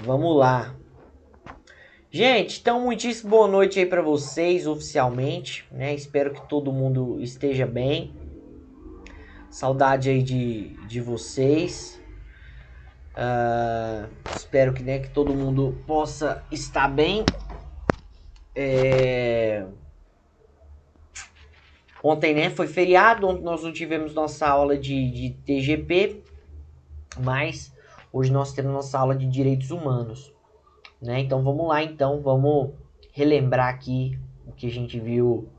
Vamos lá. Gente, então muitíssimo boa noite aí para vocês oficialmente, né? Espero que todo mundo esteja bem. Saudade aí de vocês. Espero que, né, que todo mundo possa estar bem. Ontem, né, foi feriado, ontem nós não tivemos nossa aula de TGP, mas hoje nós temos nossa aula de Direitos Humanos, né? Então vamos lá, então vamos relembrar aqui o que a gente viu.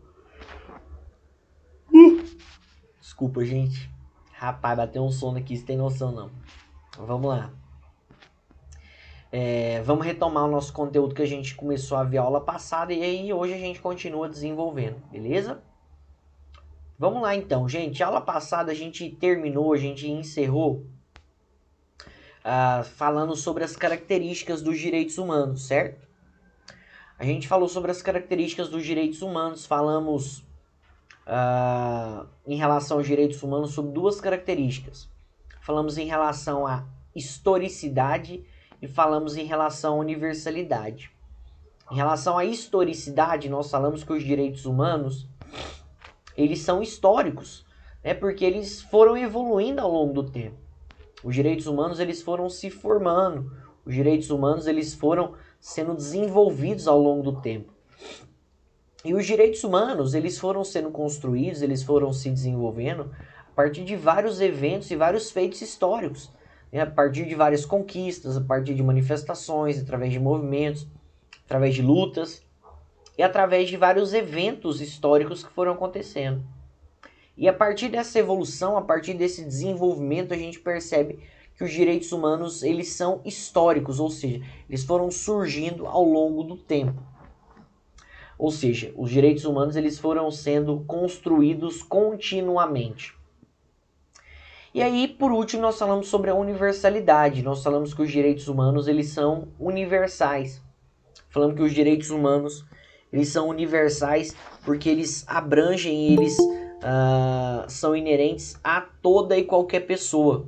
Desculpa, gente. Rapaz, bateu um sono aqui, você tem noção não. Vamos lá. Vamos retomar o nosso conteúdo que a gente começou a ver a aula passada e aí hoje a gente continua desenvolvendo, beleza? Vamos lá então, gente. A aula passada a gente terminou, a gente encerrou falando sobre as características dos direitos humanos, certo? A gente falou sobre as características dos direitos humanos, falamos em relação aos direitos humanos sobre duas características. Falamos em relação à historicidade e falamos em relação à universalidade. Em relação à historicidade, nós falamos que os direitos humanos eles são históricos, né? Porque eles foram evoluindo ao longo do tempo. Os direitos humanos eles foram se formando, os direitos humanos eles foram sendo desenvolvidos ao longo do tempo. E os direitos humanos eles foram sendo construídos, eles foram se desenvolvendo a partir de vários eventos e vários feitos históricos, né? A partir de várias conquistas, a partir de manifestações, através de movimentos, através de lutas e através de vários eventos históricos que foram acontecendo. E a partir dessa evolução, a partir desse desenvolvimento, a gente percebe que os direitos humanos eles são históricos, ou seja, eles foram surgindo ao longo do tempo. Ou seja, os direitos humanos eles foram sendo construídos continuamente. E aí, por último, nós falamos sobre a universalidade. Nós falamos que os direitos humanos eles são universais. Falamos que os direitos humanos eles são universais porque eles abrangem, eles são inerentes a toda e qualquer pessoa.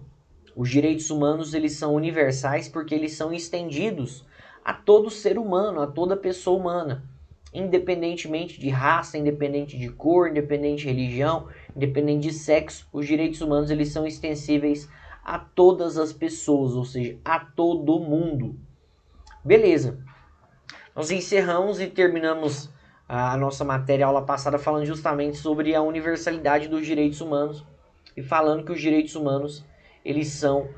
Os direitos humanos eles são universais porque eles são estendidos a todo ser humano, a toda pessoa humana, independentemente de raça, independente de cor, independente de religião, independente de sexo. Os direitos humanos eles são extensíveis a todas as pessoas, ou seja, a todo mundo. Beleza. Nós encerramos e terminamos a nossa matéria, a aula passada, falando justamente sobre a universalidade dos direitos humanos e falando que os direitos humanos eles são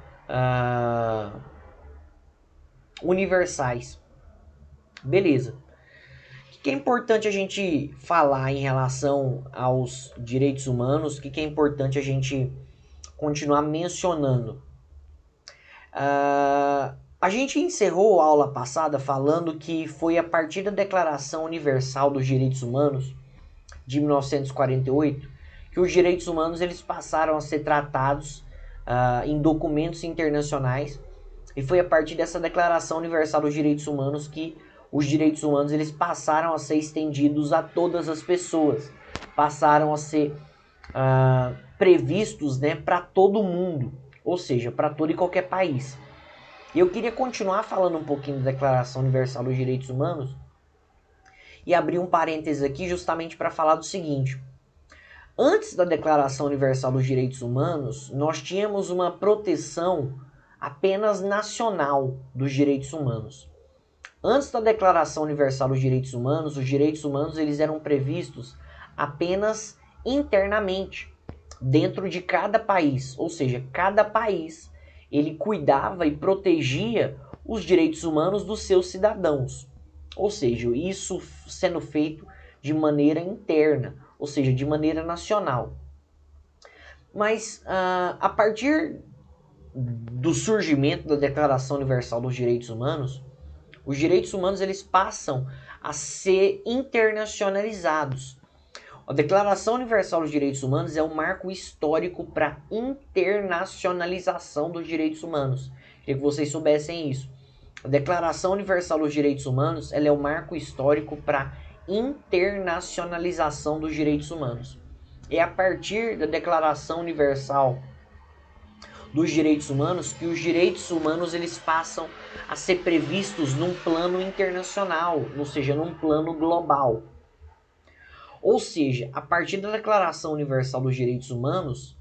universais. Beleza. O que é importante a gente falar em relação aos direitos humanos? O que é importante a gente continuar mencionando? A gente encerrou a aula passada falando que foi a partir da Declaração Universal dos Direitos Humanos de 1948 que os direitos humanos eles passaram a ser tratados em documentos internacionais, e foi a partir dessa Declaração Universal dos Direitos Humanos que os direitos humanos eles passaram a ser estendidos a todas as pessoas, passaram a ser previstos, né, para todo mundo, ou seja, para todo e qualquer país. E eu queria continuar falando um pouquinho da Declaração Universal dos Direitos Humanos e abrir um parênteses aqui justamente para falar do seguinte. Antes da Declaração Universal dos Direitos Humanos, nós tínhamos uma proteção apenas nacional dos direitos humanos. Antes da Declaração Universal dos Direitos Humanos, os direitos humanos eles eram previstos apenas internamente, dentro de cada país, ou seja, cada país ele cuidava e protegia os direitos humanos dos seus cidadãos. Ou seja, isso sendo feito de maneira interna, ou seja, de maneira nacional. Mas a partir do surgimento da Declaração Universal dos Direitos Humanos, os direitos humanos eles passam a ser internacionalizados. A Declaração Universal dos Direitos Humanos é um marco histórico para a internacionalização dos direitos humanos. Queria que vocês soubessem isso. A Declaração Universal dos Direitos Humanos ela é um marco histórico para a internacionalização dos direitos humanos. É a partir da Declaração Universal dos direitos humanos que os direitos humanos eles passam a ser previstos num plano internacional, ou seja, num plano global. Ou seja, a partir da Declaração Universal dos Direitos Humanos,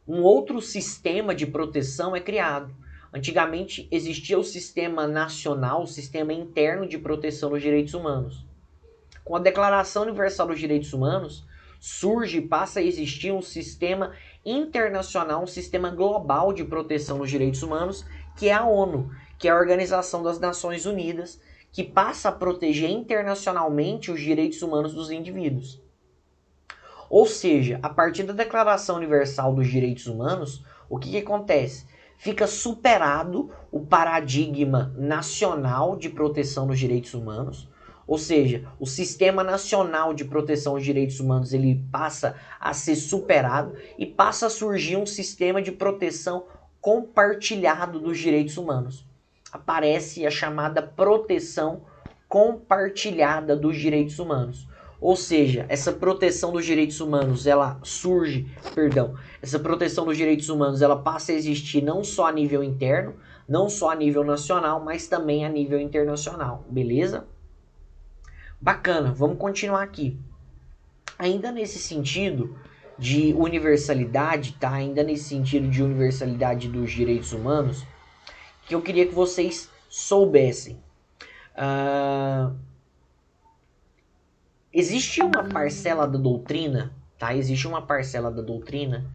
um outro sistema de proteção é criado. Antigamente existia o sistema nacional, o sistema interno de proteção dos direitos humanos. Com a Declaração Universal dos Direitos Humanos, surge e passa a existir um sistema internacional, um sistema global de proteção dos direitos humanos, que é a ONU, que é a Organização das Nações Unidas, que passa a proteger internacionalmente os direitos humanos dos indivíduos. Ou seja, a partir da Declaração Universal dos Direitos Humanos, o que acontece? Fica superado o paradigma nacional de proteção dos direitos humanos, ou seja, o sistema nacional de proteção dos direitos humanos ele passa a ser superado e passa a surgir um sistema de proteção compartilhado dos direitos humanos. Aparece a chamada proteção compartilhada dos direitos humanos. Ou seja, essa proteção dos direitos humanos, essa proteção dos direitos humanos, ela passa a existir não só a nível interno, não só a nível nacional, mas também a nível internacional, beleza? Bacana, vamos continuar aqui. Ainda nesse sentido de universalidade, tá? Ainda nesse sentido de universalidade dos direitos humanos, que eu queria que vocês soubessem. Existe uma parcela da doutrina, tá? Existe uma parcela da doutrina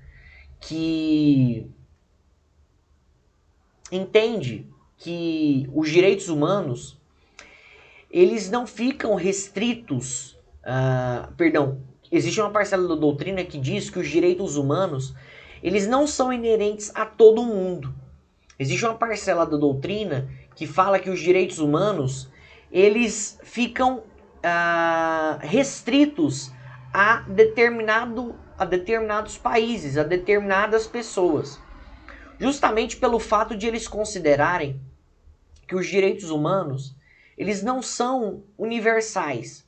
que entende que os direitos humanos eles não ficam restritos, existe uma parcela da doutrina que diz que os direitos humanos eles não são inerentes a todo mundo. Existe uma parcela da doutrina que fala que os direitos humanos eles ficam restritos a determinados países, a determinadas pessoas. Justamente pelo fato de eles considerarem que os direitos humanos eles não são universais.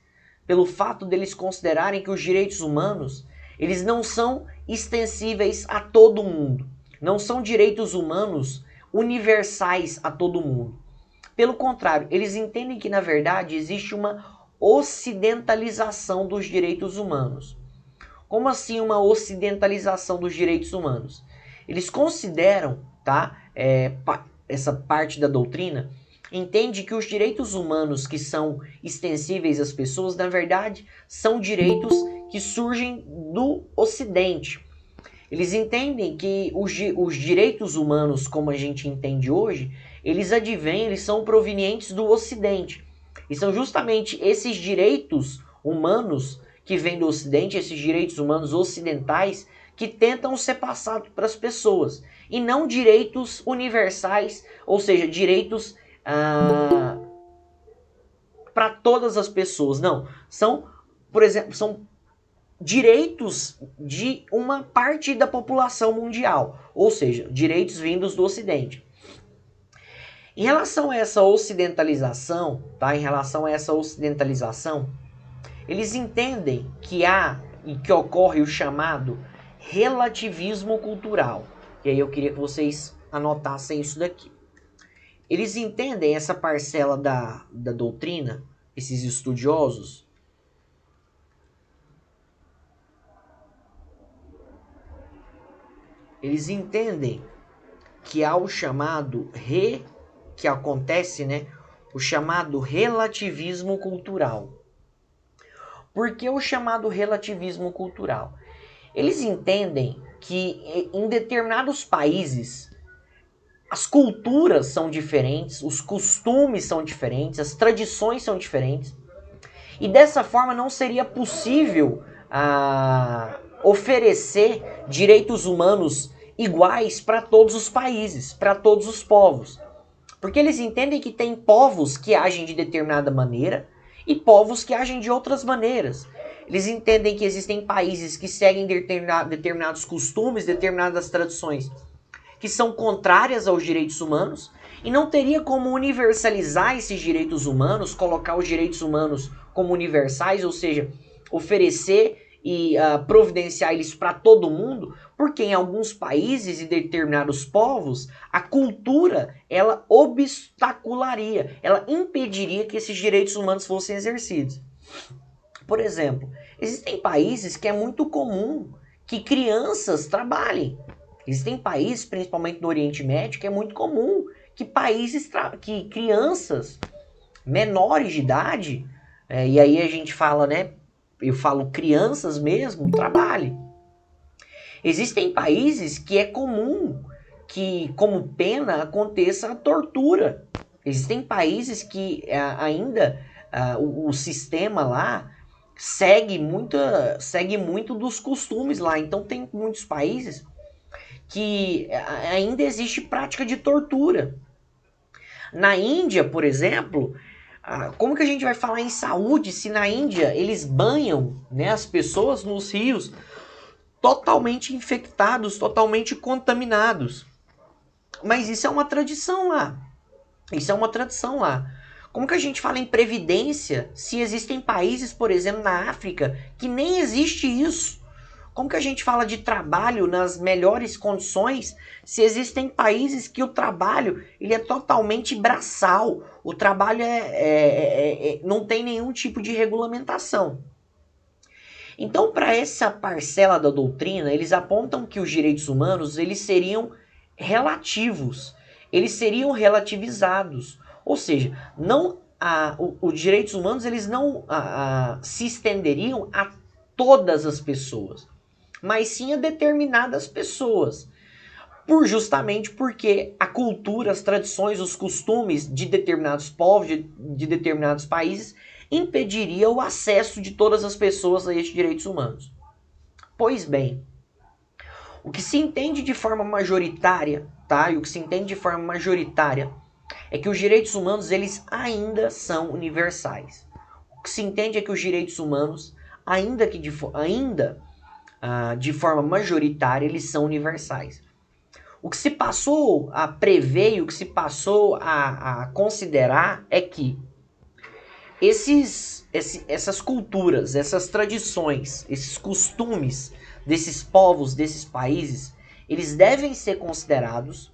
Pelo fato deles considerarem que os direitos humanos eles não são extensíveis a todo mundo. Não são direitos humanos universais a todo mundo. Pelo contrário, eles entendem que, na verdade, existe uma ocidentalização dos direitos humanos. Como assim uma ocidentalização dos direitos humanos? Eles consideram, tá? Essa parte da doutrina entende que os direitos humanos que são extensíveis às pessoas, na verdade, são direitos que surgem do Ocidente. Eles entendem que os direitos humanos, como a gente entende hoje, eles são provenientes do Ocidente. E são justamente esses direitos humanos que vêm do Ocidente, esses direitos humanos ocidentais, que tentam ser passados para as pessoas. E não direitos universais, ou seja, direitos para todas as pessoas. Não, são, por exemplo, são direitos de uma parte da população mundial, ou seja, direitos vindos do Ocidente. Em relação a essa ocidentalização, tá? Em relação a essa ocidentalização, eles entendem que que ocorre o chamado relativismo cultural. E aí eu queria que vocês anotassem isso daqui. Eles entendem essa parcela da doutrina, esses estudiosos, eles entendem que há o chamado que acontece, né? O chamado relativismo cultural. Por que o chamado relativismo cultural? Eles entendem que em determinados países as culturas são diferentes, os costumes são diferentes, as tradições são diferentes. E dessa forma não seria possível oferecer direitos humanos iguais para todos os países, para todos os povos. Porque eles entendem que tem povos que agem de determinada maneira e povos que agem de outras maneiras. Eles entendem que existem países que seguem determinados costumes, determinadas tradições que são contrárias aos direitos humanos e não teria como universalizar esses direitos humanos, colocar os direitos humanos como universais, ou seja, oferecer e providenciar eles para todo mundo, porque em alguns países e determinados povos, a cultura, ela obstacularia, ela impediria que esses direitos humanos fossem exercidos. Por exemplo, existem países que é muito comum que crianças trabalhem. Existem países, principalmente no Oriente Médio, que é muito comum que que crianças menores de idade, e aí a gente fala, né, eu falo crianças mesmo, trabalhem. Existem países que é comum que, como pena, aconteça a tortura. Existem países que ainda o sistema lá segue muito dos costumes lá. Então tem muitos países que ainda existe prática de tortura. Na Índia, por exemplo, como que a gente vai falar em saúde se na Índia eles banham, né, as pessoas nos rios totalmente infectados, totalmente contaminados? Mas isso é uma tradição lá. Isso é uma tradição lá. Como que a gente fala em previdência se existem países, por exemplo, na África, que nem existe isso? Como que a gente fala de trabalho nas melhores condições se existem países que o trabalho ele é totalmente braçal? O trabalho não tem nenhum tipo de regulamentação. Então, para essa parcela da doutrina, eles apontam que os direitos humanos eles seriam relativos, eles seriam relativizados. Ou seja, os direitos humanos eles não se estenderiam a todas as pessoas, mas sim a determinadas pessoas. Justamente porque a cultura, as tradições, os costumes de determinados povos, de determinados países, impediria o acesso de todas as pessoas a estes direitos humanos. Pois bem, o que se entende de forma majoritária, tá? E o que se entende de forma majoritária é que os direitos humanos eles ainda são universais. O que se entende é que os direitos humanos, ainda de forma majoritária, eles são universais. O que se passou a prever e o que se passou a considerar é que essas culturas, essas tradições, esses costumes desses povos, desses países, eles devem ser considerados,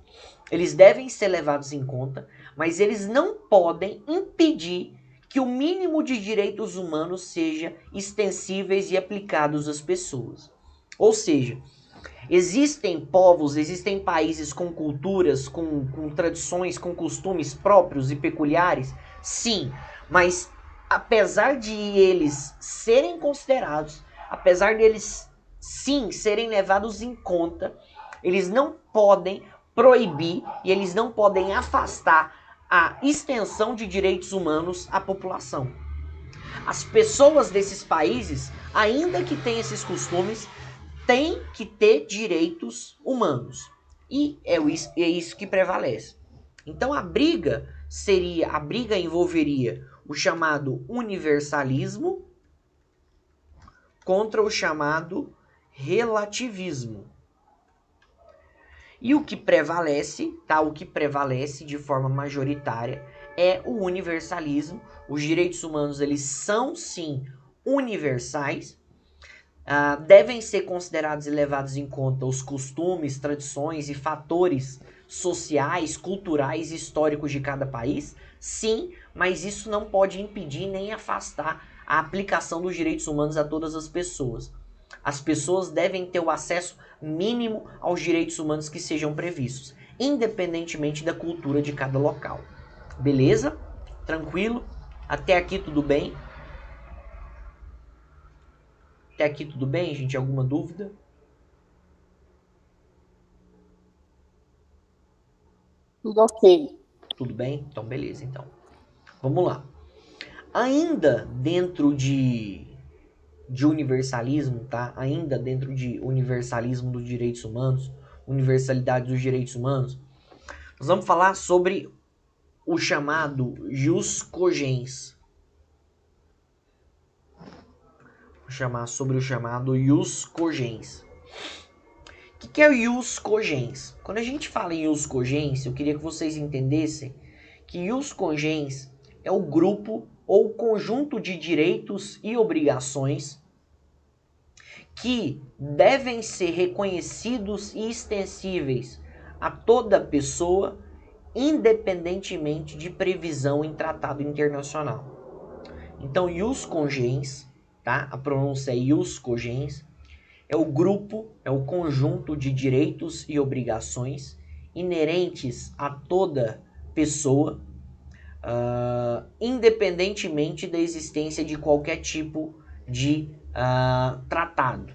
eles devem ser levados em conta, mas eles não podem impedir que o mínimo de direitos humanos seja extensíveis e aplicados às pessoas. Ou seja, existem povos, existem países com culturas, com tradições, com costumes próprios e peculiares? Sim, mas apesar de eles serem considerados, apesar deles sim serem levados em conta, eles não podem proibir e eles não podem afastar a extensão de direitos humanos à população. As pessoas desses países, ainda que tenham esses costumes, têm que ter direitos humanos. E é isso que prevalece. Então a briga envolveria o chamado universalismo contra o chamado relativismo. E o que prevalece, tá? O que prevalece de forma majoritária é o universalismo. Os direitos humanos, eles são sim universais. Devem ser considerados e levados em conta os costumes, tradições e fatores sociais, culturais e históricos de cada país? Sim, mas isso não pode impedir nem afastar a aplicação dos direitos humanos a todas as pessoas. As pessoas devem ter o acesso mínimo aos direitos humanos que sejam previstos, independentemente da cultura de cada local. Beleza? Tranquilo? Até aqui tudo bem? Até aqui tudo bem, gente? Alguma dúvida? Tudo ok. Tudo bem? Então, beleza, então. Vamos lá. Ainda dentro de universalismo, tá? Ainda dentro de universalismo dos direitos humanos, universalidade dos direitos humanos, nós vamos falar sobre o chamado jus cogens. Vou chamar sobre o chamado jus cogens. O que é o jus cogens? Quando a gente fala em jus cogens, eu queria que vocês entendessem que jus cogens é o grupo ou conjunto de direitos e obrigações que devem ser reconhecidos e extensíveis a toda pessoa, independentemente de previsão em tratado internacional. Então, ius cogens, tá? A pronúncia é ius cogens, é o grupo, é o conjunto de direitos e obrigações inerentes a toda pessoa, independentemente da existência de qualquer tipo de tratado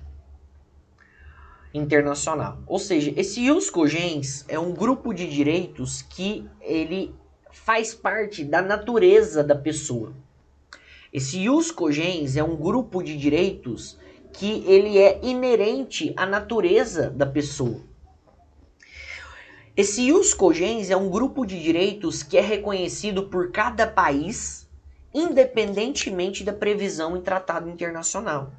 internacional. Ou seja, esse ius cogens é um grupo de direitos que ele faz parte da natureza da pessoa. Esse ius cogens é um grupo de direitos que ele é inerente à natureza da pessoa. Esse ius cogens é um grupo de direitos que é reconhecido por cada país, independentemente da previsão em tratado internacional.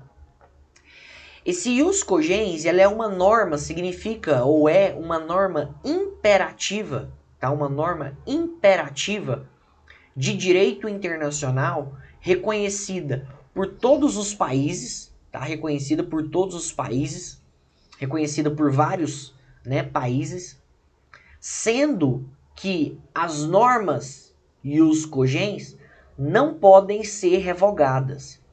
Esse ius cogens, ela é uma norma, significa ou é uma norma imperativa, tá? Uma norma imperativa de direito internacional reconhecida por todos os países, tá? Reconhecida por todos os países, reconhecida por vários, né, países, sendo que as normas ius cogens não podem ser revogadas.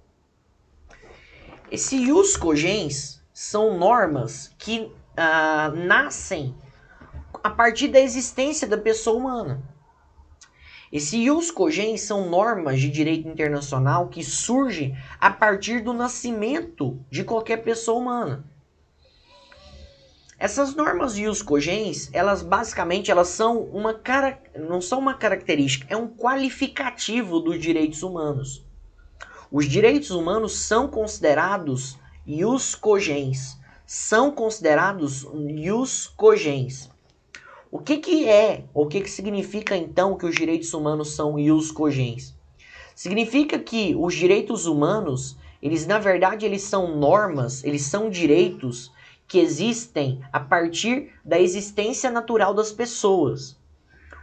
Esse ius cogens são normas que nascem a partir da existência da pessoa humana. Esse ius cogens são normas de direito internacional que surgem a partir do nascimento de qualquer pessoa humana. Essas normas ius cogens, elas basicamente são não são uma característica, é um qualificativo dos direitos humanos. Os direitos humanos são considerados ius cogens. São considerados ius cogens. O que significa então que os direitos humanos são ius cogens? Significa que os direitos humanos, na verdade, eles são normas, eles são direitos que existem a partir da existência natural das pessoas.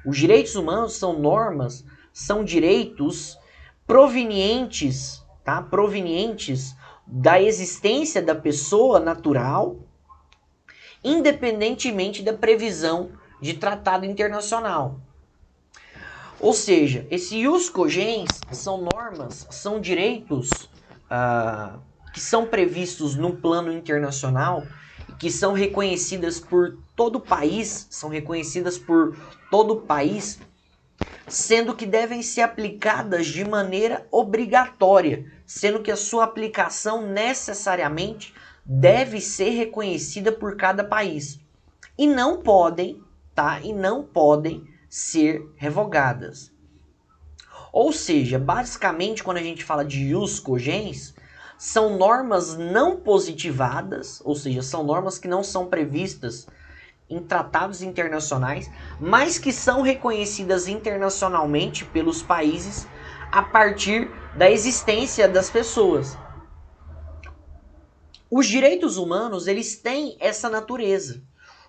Os direitos humanos são normas, são direitos provenientes, tá? Provenientes da existência da pessoa natural, independentemente da previsão de tratado internacional. Ou seja, esse ius cogens são normas, são direitos que são previstos no plano internacional, que são reconhecidas por todo o país, sendo que devem ser aplicadas de maneira obrigatória, sendo que a sua aplicação necessariamente deve ser reconhecida por cada país. E não podem, tá? E não podem ser revogadas. Ou seja, basicamente, quando a gente fala de ius cogens, são normas não positivadas, ou seja, são normas que não são previstas em tratados internacionais, mas que são reconhecidas internacionalmente pelos países a partir da existência das pessoas. Os direitos humanos, eles têm essa natureza.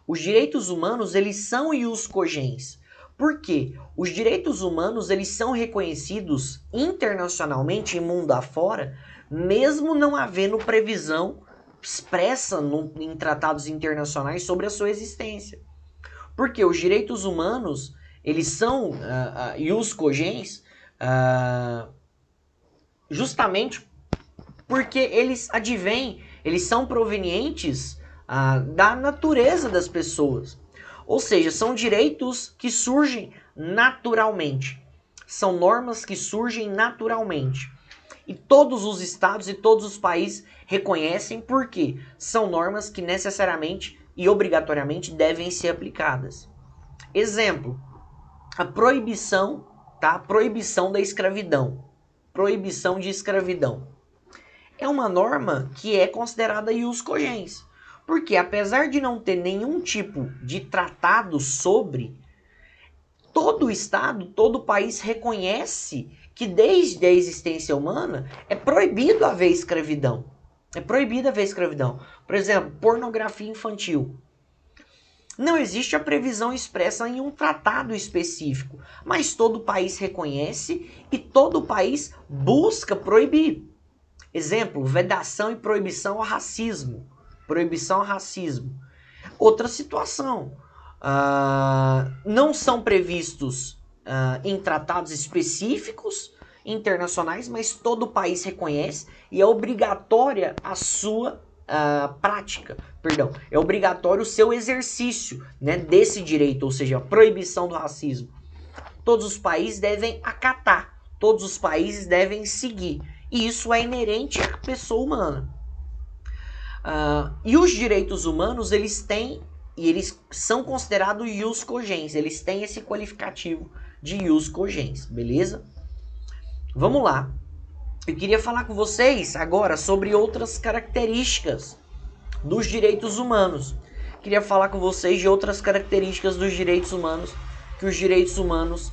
Os direitos humanos, eles são ius cogens. Por quê? Os direitos humanos, eles são reconhecidos internacionalmente, em mundo afora, mesmo não havendo previsão expressa em tratados internacionais sobre a sua existência. Porque os direitos humanos, eles são ius cogens justamente porque eles advêm, eles são provenientes da natureza das pessoas. Ou seja, são direitos que surgem naturalmente. São normas que surgem naturalmente. E todos os estados e todos os países reconhecem porque são normas que necessariamente e obrigatoriamente devem ser aplicadas. Exemplo, a proibição, tá? Proibição da escravidão. Proibição de escravidão. É uma norma que é considerada ius cogens. Porque apesar de não ter nenhum tipo de tratado sobre, todo estado, todo país reconhece que desde a existência humana é proibido haver escravidão. É proibido haver escravidão. Por exemplo, pornografia infantil. Não existe a previsão expressa em um tratado específico, mas todo país reconhece e todo país busca proibir. Exemplo, vedação e proibição ao racismo. Proibição ao racismo. Outra situação. Não são previstos em tratados específicos internacionais, mas todo o país reconhece e é obrigatória a sua prática. Perdão, é obrigatório o seu exercício, né, desse direito, ou seja, a proibição do racismo. Todos os países devem acatar, todos os países devem seguir. E isso é inerente à pessoa humana. E os direitos humanos, eles são considerados ius cogens, eles têm esse qualificativo de ius cogens, beleza? Vamos lá. Eu queria falar com vocês agora sobre outras características dos direitos humanos. Queria falar com vocês de outras características dos direitos humanos que os direitos humanos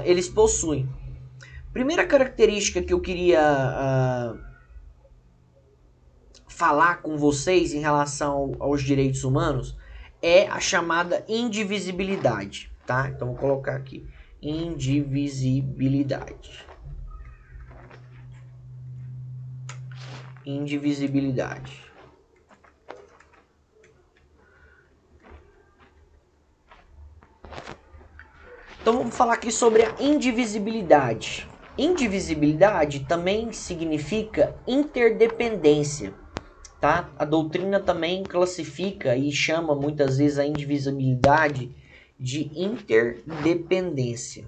eles possuem. Primeira característica que eu queria falar com vocês em relação aos direitos humanos é a chamada indivisibilidade, tá? Então vou colocar aqui, indivisibilidade. Indivisibilidade. Então vamos falar aqui sobre a indivisibilidade. Indivisibilidade também significa interdependência, tá? A doutrina também classifica e chama muitas vezes a indivisibilidade de interdependência.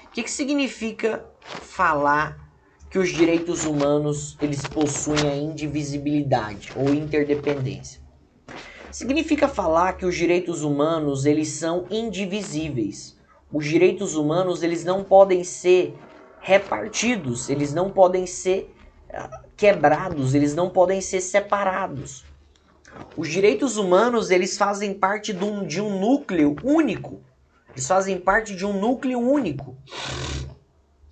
O que significa falar que os direitos humanos eles possuem a indivisibilidade ou interdependência? Significa falar que os direitos humanos eles são indivisíveis. Os direitos humanos eles não podem ser repartidos, eles não podem ser quebrados, eles não podem ser separados. Os direitos humanos eles fazem parte de um núcleo único. Eles fazem parte de um núcleo único.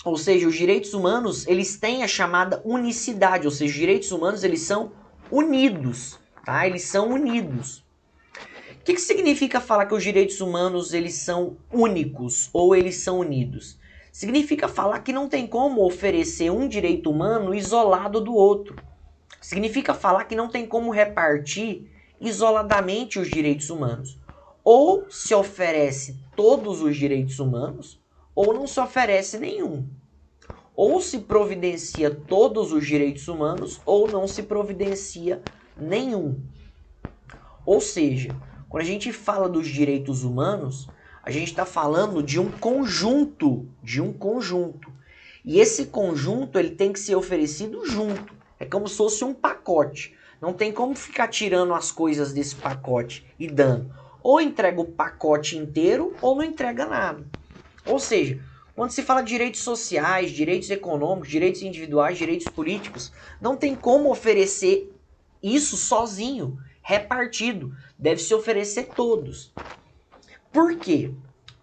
Ou seja, os direitos humanos eles têm a chamada unicidade, ou seja, os direitos humanos eles são unidos, tá? Eles são unidos. O que significa falar que os direitos humanos eles são únicos ou eles são unidos? Significa falar que não tem como oferecer um direito humano isolado do outro. Significa falar que não tem como repartir isoladamente os direitos humanos. Ou se oferece todos os direitos humanos, ou não se oferece nenhum. Ou se providencia todos os direitos humanos, ou não se providencia nenhum. Ou seja, quando a gente fala dos direitos humanos, a gente está falando de um conjunto, E esse conjunto ele tem que ser oferecido junto. É como se fosse um pacote. Não tem como ficar tirando as coisas desse pacote e dando. Ou entrega o pacote inteiro, ou não entrega nada. Ou seja, quando se fala de direitos sociais, direitos econômicos, direitos individuais, direitos políticos, não tem como oferecer isso sozinho, repartido. Deve se oferecer todos. Por quê?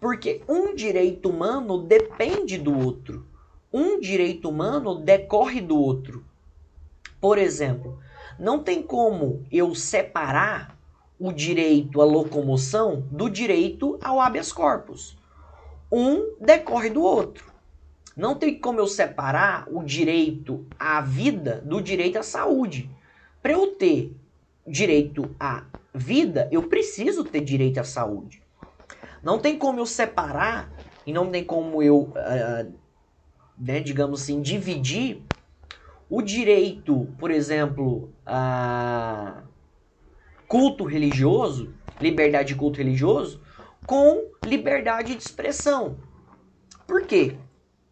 Porque um direito humano depende do outro. Um direito humano decorre do outro. Por exemplo, não tem como eu separar o direito à locomoção do direito ao habeas corpus. Um decorre do outro. Não tem como eu separar o direito à vida do direito à saúde. Para eu ter direito à vida, eu preciso ter direito à saúde. Não tem como eu separar e não tem como eu, digamos assim, dividir o direito, por exemplo, a culto religioso, liberdade de culto religioso, com liberdade de expressão. Por quê?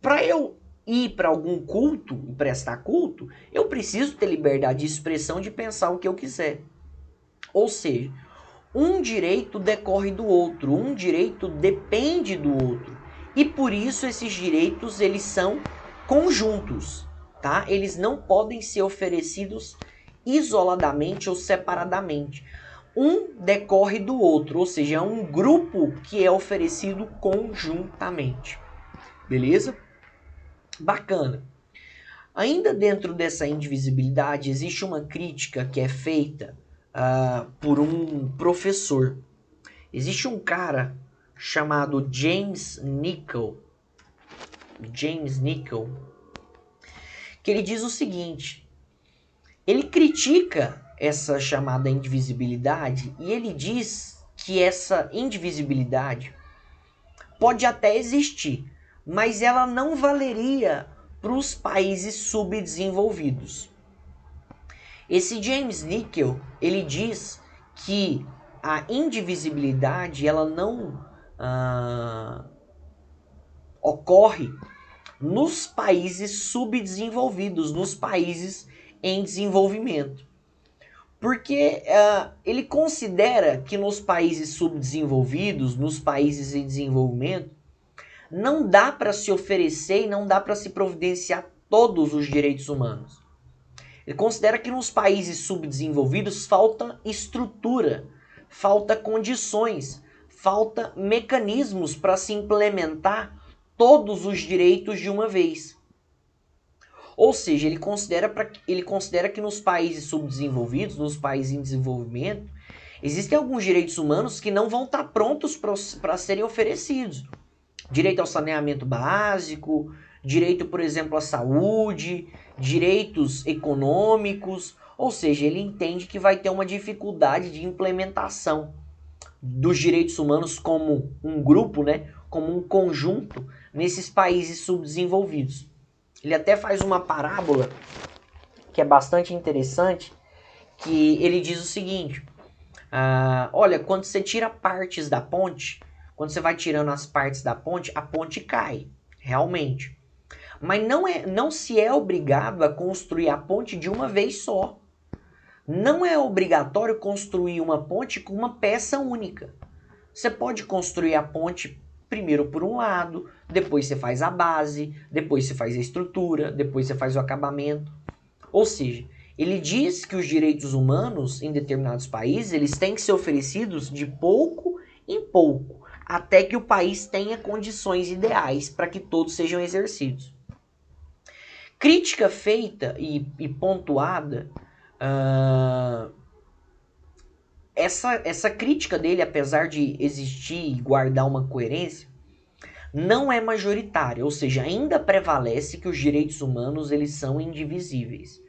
Para eu ir para algum culto e prestar culto, eu preciso ter liberdade de expressão de pensar o que eu quiser. Ou seja, um direito decorre do outro, um direito depende do outro. E por isso esses direitos eles são conjuntos, tá? Eles não podem ser oferecidos isoladamente ou separadamente. Um decorre do outro, ou seja, é um grupo que é oferecido conjuntamente. Beleza? Bacana. Ainda dentro dessa indivisibilidade, existe uma crítica que é feita por um professor. Existe um cara chamado James Nichol, que ele diz o seguinte: ele critica essa chamada indivisibilidade e ele diz que essa indivisibilidade pode até existir, mas ela não valeria para os países subdesenvolvidos. Esse James Nickel, ele diz que a indivisibilidade ela não ocorre nos países subdesenvolvidos, nos países em desenvolvimento. Porque ele considera que nos países subdesenvolvidos, nos países em desenvolvimento, não dá para se oferecer e não dá para se providenciar todos os direitos humanos. Ele considera que nos países subdesenvolvidos falta estrutura, falta condições, falta mecanismos para se implementar todos os direitos de uma vez. Ou seja, ele considera que nos países subdesenvolvidos, nos países em desenvolvimento, existem alguns direitos humanos que não vão estar prontos para serem oferecidos. Direito ao saneamento básico, direito, por exemplo, à saúde, direitos econômicos. Ou seja, ele entende que vai ter uma dificuldade de implementação dos direitos humanos como um grupo, né, como um conjunto nesses países subdesenvolvidos. Ele até faz uma parábola que é bastante interessante, que ele diz o seguinte: olha, quando você tira partes da ponte, quando você vai tirando as partes da ponte, a ponte cai, realmente. Mas não se é obrigado a construir a ponte de uma vez só. Não é obrigatório construir uma ponte com uma peça única. Você pode construir a ponte primeiro por um lado, depois você faz a base, depois você faz a estrutura, depois você faz o acabamento. Ou seja, ele diz que os direitos humanos em determinados países eles têm que ser oferecidos de pouco em pouco, até que o país tenha condições ideais para que todos sejam exercidos. Crítica feita e pontuada, essa crítica dele, apesar de existir e guardar uma coerência, não é majoritária, ou seja, ainda prevalece que os direitos humanos eles são indivisíveis.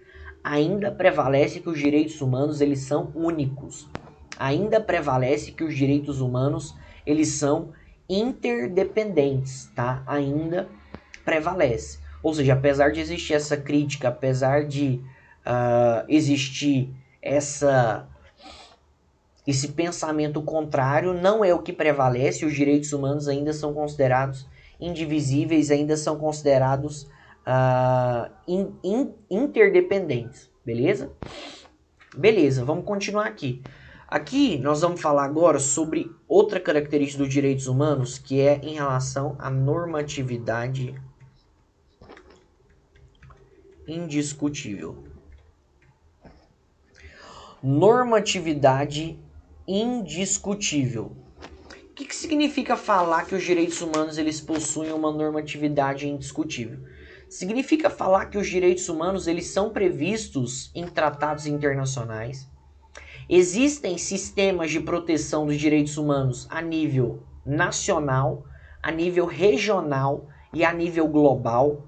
Ainda prevalece que os direitos humanos eles são únicos. Ainda prevalece que os direitos humanos eles são interdependentes, tá? Ainda prevalece. Ou seja, apesar de existir essa crítica, apesar de existir esse pensamento contrário, não é o que prevalece. Os direitos humanos ainda são considerados indivisíveis, ainda são considerados interdependentes, beleza? Beleza, vamos continuar aqui. Aqui nós vamos falar agora sobre outra característica dos direitos humanos, que é em relação à normatividade indiscutível. Normatividade indiscutível. O que significa falar que os direitos humanos eles possuem uma normatividade indiscutível? Significa falar que os direitos humanos eles são previstos em tratados internacionais. Existem sistemas de proteção dos direitos humanos a nível nacional, a nível regional e a nível global.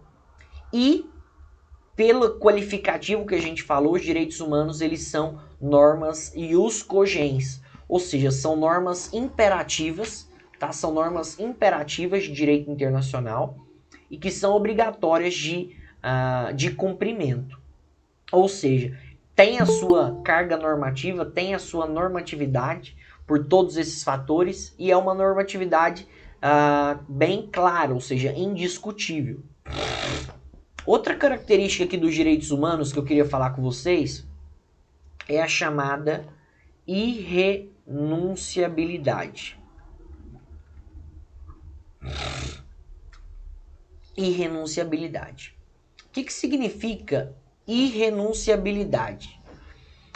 E pelo qualificativo que a gente falou, os direitos humanos eles são normas ius cogens, ou seja, são normas imperativas, tá? São normas imperativas de direito internacional e que são obrigatórias de cumprimento. Ou seja, tem a sua carga normativa, tem a sua normatividade por todos esses fatores e é uma normatividade bem clara, ou seja, indiscutível. Outra característica aqui dos direitos humanos que eu queria falar com vocês é a chamada irrenunciabilidade. Irrenunciabilidade. O que significa irrenunciabilidade?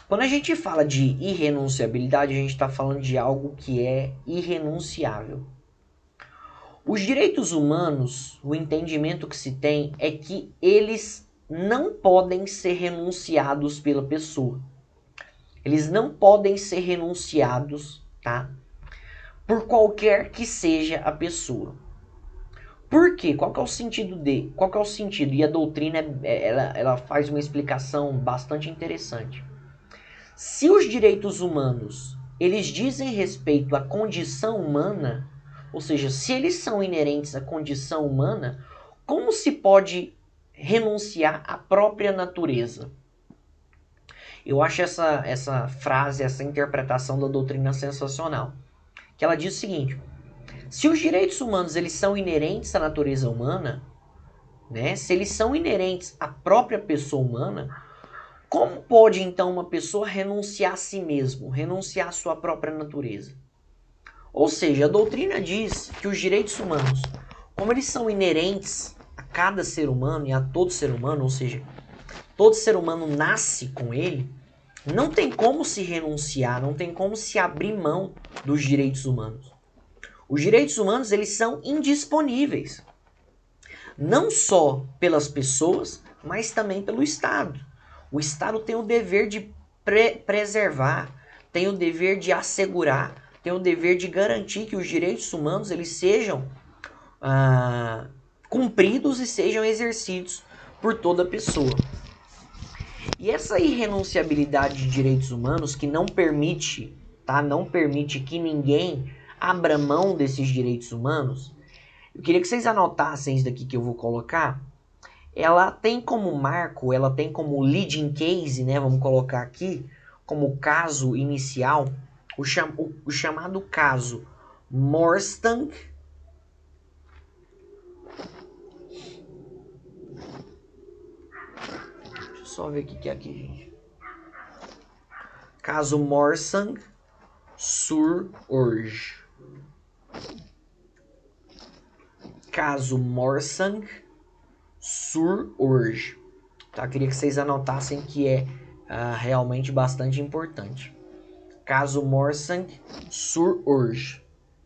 Quando a gente fala de irrenunciabilidade, a gente está falando de algo que é irrenunciável. Os direitos humanos, o entendimento que se tem é que eles não podem ser renunciados pela pessoa. Eles não podem ser renunciados, tá? Por qualquer que seja a pessoa. Por quê? Qual que é o sentido de? Qual que é o sentido? E a doutrina ela faz uma explicação bastante interessante. Se os direitos humanos eles dizem respeito à condição humana, ou seja, se eles são inerentes à condição humana, como se pode renunciar à própria natureza? Eu acho essa frase, essa interpretação da doutrina sensacional. Que ela diz o seguinte: se os direitos humanos eles são inerentes à natureza humana, né? Se eles são inerentes à própria pessoa humana, como pode então uma pessoa renunciar a si mesmo, renunciar à sua própria natureza? Ou seja, a doutrina diz que os direitos humanos, como eles são inerentes a cada ser humano e a todo ser humano, ou seja, todo ser humano nasce com ele, não tem como se renunciar, não tem como se abrir mão dos direitos humanos. Os direitos humanos eles são indisponíveis, não só pelas pessoas, mas também pelo Estado. O Estado tem o dever de preservar, tem o dever de assegurar, tem o dever de garantir que os direitos humanos eles sejam cumpridos e sejam exercidos por toda pessoa. E essa irrenunciabilidade de direitos humanos que não permite que ninguém abra mão desses direitos humanos, eu queria que vocês anotassem isso daqui que eu vou colocar. Ela tem como marco, ela tem como leading case, né? Vamos colocar aqui como caso inicial o chamado caso Morstank. Deixa eu só ver o que é aqui, gente. Caso Morsank sur Orge. Caso Morsank sur Orge. Tá? Queria que vocês anotassem que é realmente bastante importante. Caso Morsank sur Orge.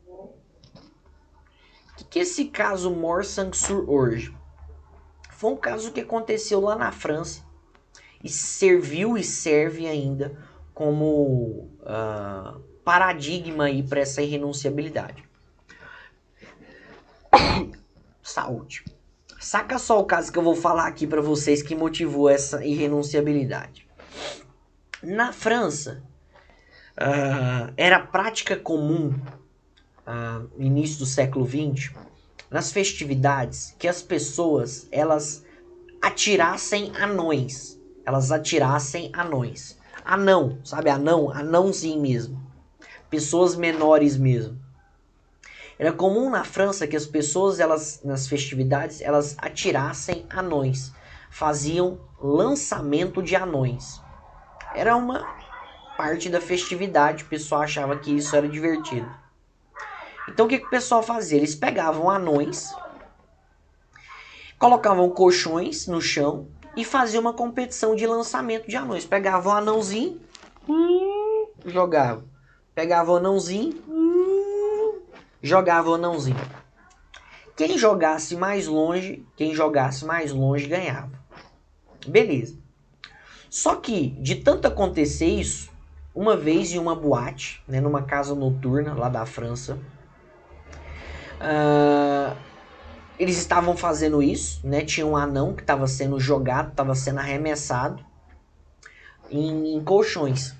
O que é esse caso Morsank sur Orge? Foi um caso que aconteceu lá na França e serviu e serve ainda como paradigma aí para essa irrenunciabilidade. Saúde. Saca só o caso que eu vou falar aqui para vocês que motivou essa irrenunciabilidade. Na França, era prática comum, no início do século XX, nas festividades, que as pessoas elas atirassem anões. Elas atirassem anões. Anão, sabe anão? Anãozinho mesmo. Pessoas menores mesmo. Era comum na França que as pessoas, elas, nas festividades, elas atirassem anões. Faziam lançamento de anões. Era uma parte da festividade, o pessoal achava que isso era divertido. Então o que o pessoal fazia? Eles pegavam anões, colocavam colchões no chão e faziam uma competição de lançamento de anões. Pegavam um anãozinho, jogavam. Pegavam o anãozinho, jogava o anãozinho. Quem jogasse mais longe ganhava. Beleza. Só que, de tanto acontecer isso, uma vez em uma boate, né, numa casa noturna lá da França, eles estavam fazendo isso, né? Tinha um anão que estava sendo jogado, estava sendo arremessado em colchões.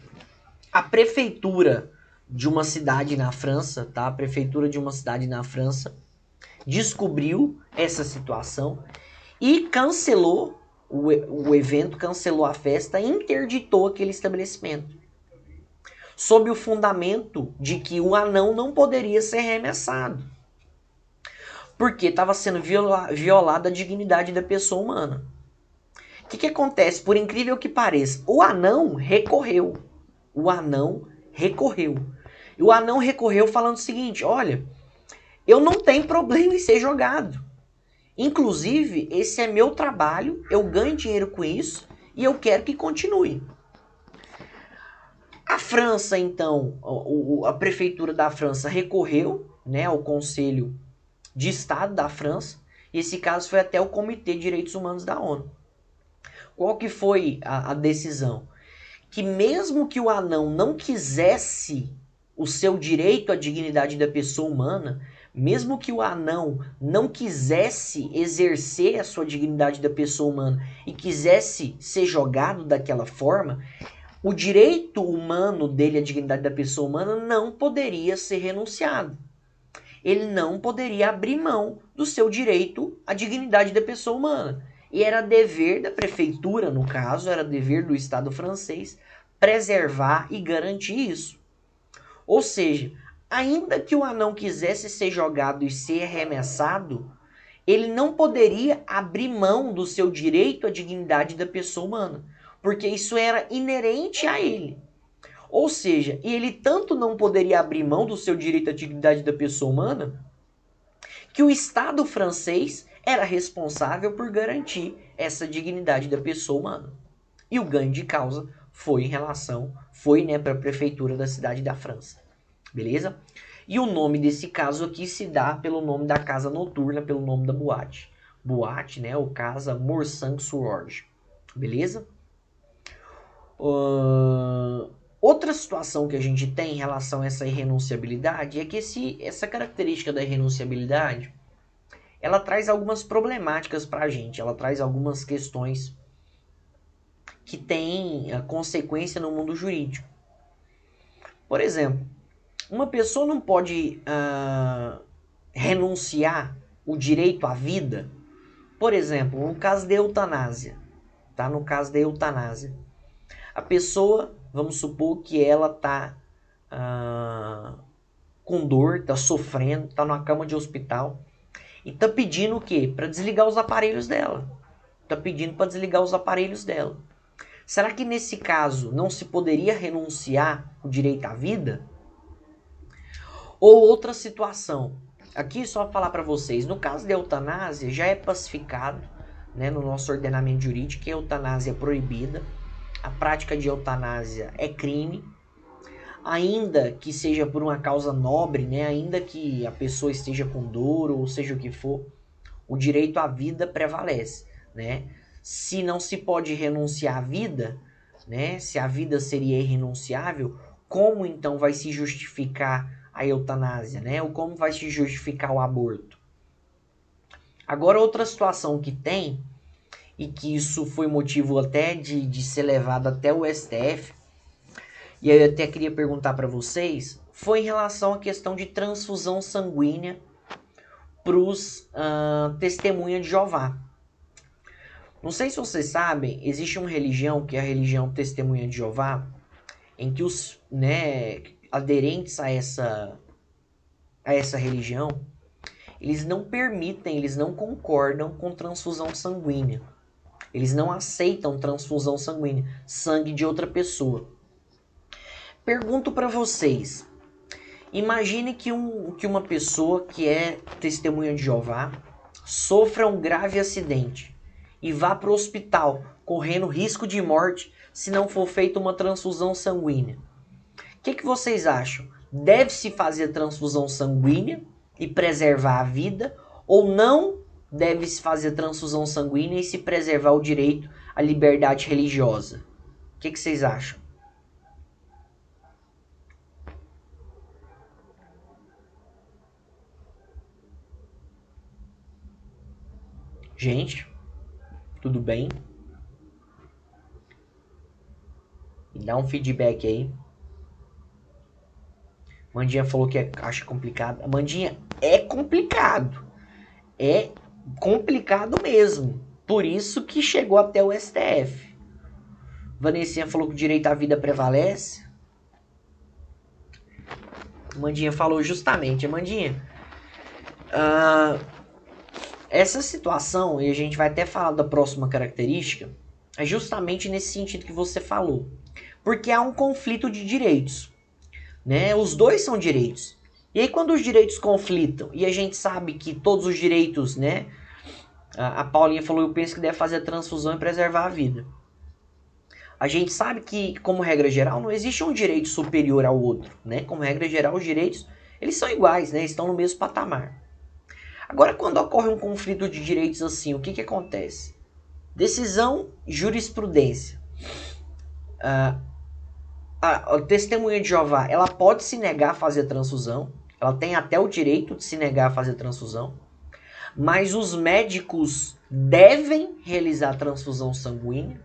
A prefeitura de uma cidade na França, tá? A prefeitura de uma cidade na França descobriu essa situação e cancelou o evento, cancelou a festa e interditou aquele estabelecimento. Sob o fundamento de que o anão não poderia ser arremessado. Porque estava sendo violada a dignidade da pessoa humana. O que acontece? Por incrível que pareça, o anão recorreu. E o anão recorreu falando o seguinte: olha, eu não tenho problema em ser jogado. Inclusive, esse é meu trabalho, eu ganho dinheiro com isso e eu quero que continue. A França, então, a prefeitura da França recorreu, né, ao Conselho de Estado da França, e esse caso foi até o Comitê de Direitos Humanos da ONU. Qual que foi a decisão? Que mesmo que o anão não quisesse o seu direito à dignidade da pessoa humana, mesmo que o anão não quisesse exercer a sua dignidade da pessoa humana e quisesse ser jogado daquela forma, o direito humano dele, a dignidade da pessoa humana, não poderia ser renunciado. Ele não poderia abrir mão do seu direito à dignidade da pessoa humana. E era dever da prefeitura, no caso, era dever do Estado francês, preservar e garantir isso. Ou seja, ainda que o anão quisesse ser jogado e ser arremessado, ele não poderia abrir mão do seu direito à dignidade da pessoa humana, porque isso era inerente a ele. Ou seja, ele tanto não poderia abrir mão do seu direito à dignidade da pessoa humana, que o Estado francês era responsável por garantir essa dignidade da pessoa humana. E o ganho de causa foi para a prefeitura da cidade da França. Beleza? E o nome desse caso aqui se dá pelo nome da casa noturna, pelo nome da boate. Boate, né? Ou casa Morsange-sur-Orge. Beleza? Outra situação que a gente tem em relação a essa irrenunciabilidade é que essa característica da irrenunciabilidade, ela traz algumas problemáticas para a gente. Ela traz algumas questões que têm consequência no mundo jurídico. Por exemplo, uma pessoa não pode renunciar o direito à vida. Por exemplo, no caso da eutanásia. Tá? No caso da eutanásia. A pessoa, vamos supor que ela está com dor, está sofrendo, está numa cama de hospital. E está pedindo o quê? Para desligar os aparelhos dela. Está pedindo para desligar os aparelhos dela. Será que nesse caso não se poderia renunciar o direito à vida? Ou outra situação. Aqui só falar para vocês, no caso da eutanásia já é pacificado, né, no nosso ordenamento jurídico, que a eutanásia é proibida. A prática de eutanásia é crime. Ainda que seja por uma causa nobre, né, ainda que a pessoa esteja com dor ou seja o que for, o direito à vida prevalece, né? Se não se pode renunciar à vida, né, se a vida seria irrenunciável, como então vai se justificar a eutanásia, né? Ou como vai se justificar o aborto? Agora, outra situação que tem, e que isso foi motivo até de ser levado até o STF, e aí eu até queria perguntar para vocês, foi em relação à questão de transfusão sanguínea para os testemunhas de Jeová. Não sei se vocês sabem, existe uma religião, que é a religião Testemunha de Jeová, em que os aderentes a essa religião, eles não permitem, eles não concordam com transfusão sanguínea. Eles não aceitam transfusão sanguínea, sangue de outra pessoa. Pergunto para vocês, imagine que uma pessoa que é testemunha de Jeová sofra um grave acidente e vá para o hospital, correndo risco de morte se não for feita uma transfusão sanguínea. O que vocês acham? Deve-se fazer transfusão sanguínea e preservar a vida, ou não deve-se fazer transfusão sanguínea e se preservar o direito à liberdade religiosa? O que vocês acham? Gente, tudo bem? Me dá um feedback aí. Mandinha falou que acha complicado. Mandinha, é complicado. É complicado mesmo. Por isso que chegou até o STF. Vanessinha falou que o direito à vida prevalece. Mandinha falou justamente. Mandinha, essa situação, e a gente vai até falar da próxima característica, é justamente nesse sentido que você falou. Porque há um conflito de direitos. Né? Os dois são direitos. E aí quando os direitos conflitam, e a gente sabe que todos os direitos, né? A Paulinha falou, eu penso que deve fazer a transfusão e preservar a vida. A gente sabe que, como regra geral, não existe um direito superior ao outro, né? Como regra geral, os direitos, eles são iguais, né? Estão no mesmo patamar. Agora, quando ocorre um conflito de direitos assim, o que acontece? Decisão, jurisprudência. A testemunha de Jeová, ela pode se negar a fazer a transfusão, ela tem até o direito de se negar a fazer transfusão, mas os médicos devem realizar a transfusão sanguínea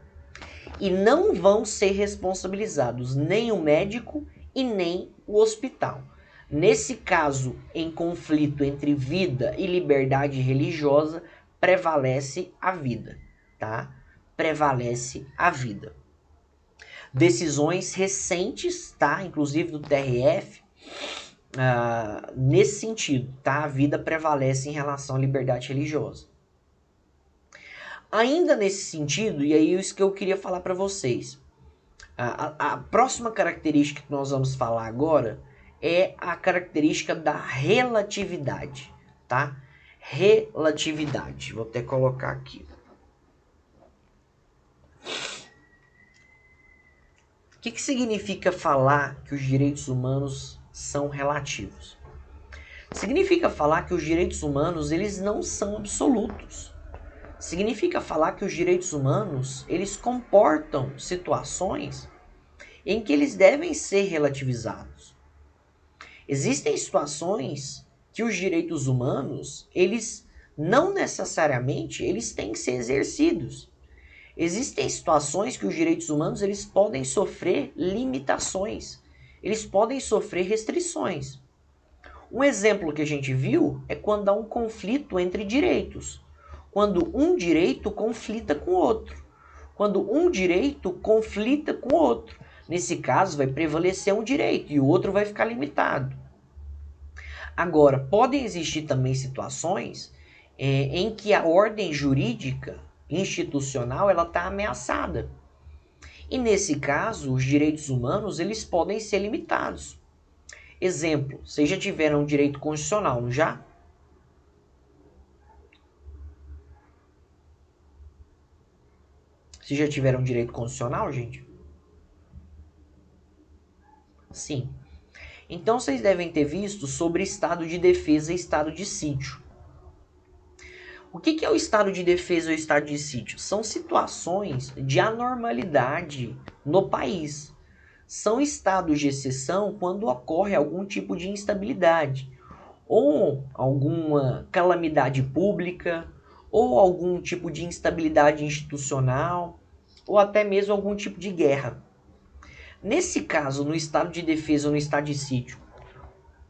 e não vão ser responsabilizados nem o médico e nem o hospital. Nesse caso, em conflito entre vida e liberdade religiosa, prevalece a vida, tá? Prevalece a vida. Decisões recentes, tá? Inclusive do TRF, nesse sentido, tá? A vida prevalece em relação à liberdade religiosa. Ainda nesse sentido, e aí isso que eu queria falar para vocês, a próxima característica que nós vamos falar agora é a característica da relatividade, tá? Relatividade. Vou até colocar aqui. O que significa falar que os direitos humanos são relativos? Significa falar que os direitos humanos eles não são absolutos. Significa falar que os direitos humanos eles comportam situações em que eles devem ser relativizados. Existem situações que os direitos humanos, eles não necessariamente eles têm que ser exercidos. Existem situações que os direitos humanos eles podem sofrer limitações, eles podem sofrer restrições. Um exemplo que a gente viu é quando há um conflito entre direitos, quando um direito conflita com o outro, quando um direito conflita com o outro. Nesse caso, vai prevalecer um direito e o outro vai ficar limitado. Agora, podem existir também situações em que a ordem jurídica institucional ela está ameaçada. E nesse caso, os direitos humanos eles podem ser limitados. Exemplo, vocês já tiveram um direito constitucional, não já? Vocês já tiveram um direito constitucional, gente? Sim. Então vocês devem ter visto sobre estado de defesa e estado de sítio. O que é o estado de defesa ou estado de sítio? São situações de anormalidade no país. São estados de exceção quando ocorre algum tipo de instabilidade, ou alguma calamidade pública, ou algum tipo de instabilidade institucional, ou até mesmo algum tipo de guerra. Nesse caso, no estado de defesa ou no estado de sítio,